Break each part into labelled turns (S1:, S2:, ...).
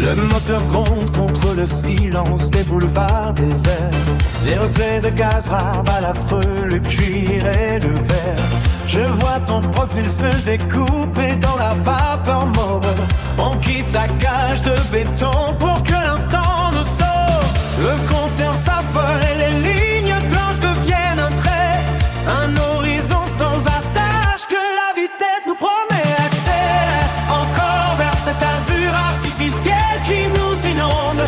S1: Le moteur gronde contre le silence des boulevards déserts. Les reflets de gaz rares à l'affreux, le cuir et le verre. Je vois ton profil se découper dans la vapeur morne. On quitte la cage de béton pour que l'instant nous sauve. Le compteur s'affole et les lignes blanches deviennent un trait. Un horizon sans attache que la vitesse nous promet. Accélère encore vers cet azur artificiel qui nous inonde.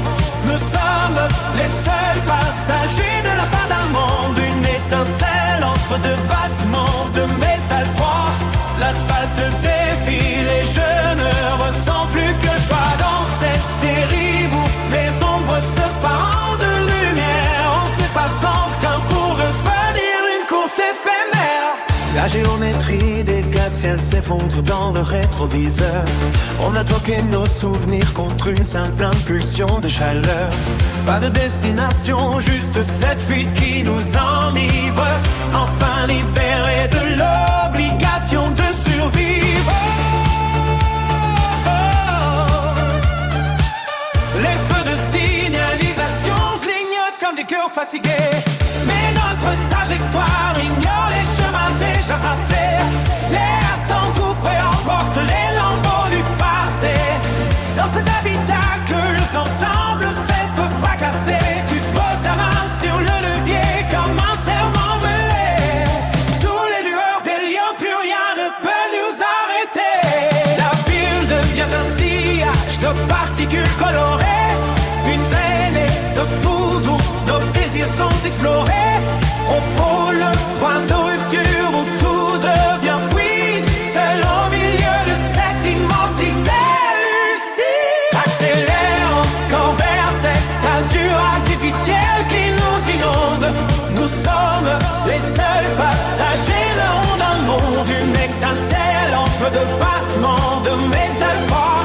S1: Nous sommes les seuls passagers de la fin d'un monde. Une étincelle entre deux battements de métal froid. L'asphalte défile et je ne ressens plus que toi. Dans cette terrible où les ombres se parent de lumière, on s'efface enfin pour revenir une course éphémère. La géométrie des gratte-ciel s'effondre dans le rétroviseur. On a troqué nos souvenirs contre une simple impulsion de chaleur. Pas de destination, juste cette fuite qui nous enivre. Enfin libérés de l'obligation de survivre. Les feux de signalisation clignotent comme des cœurs fatigués. Mais notre trajectoire ignore les chemins déjà tracés. L'air s'engouffre et emporte les lambeaux du passé. Dans cet habitacle, le temps semble s'être fracassé. Tu poses ta main sur le levier comme un serment muet. Sous les lueurs des lions, plus rien ne peut nous arrêter. La ville devient un sillage de particules colorées. Une traînée de poudre où nos désirs sont explorés. On frôle le point de rupture où tout devient fluide. Seul au milieu de cette immensité lucide. Accélère encore vers cet azur artificiel qui nous inonde. Nous sommes les seuls partagés le rond d'un monde. Une étincelle entre deux battements de métal froid.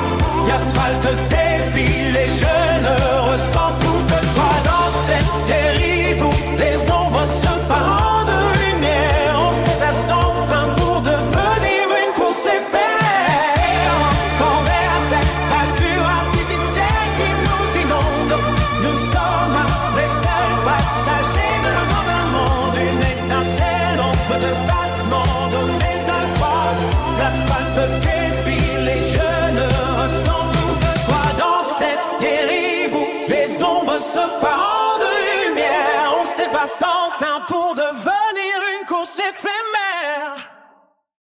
S1: L'asphalte défile et je ne ressens plus que toi. Dans cette dérive où les ombres se parent de lumière, on s'efface enfin pour devenir une course éphémère. C'est encore vers cet azur artificiel qui nous inonde. Nous sommes les seuls passagers de d'un monde. Une étincelle entre deux battements de métal froid. L'asphalte défile et je ne ressens plus que toi. Dans cette dérive où les ombres se parent de lumière, on s'efface enfin pour devenir une course éphémère.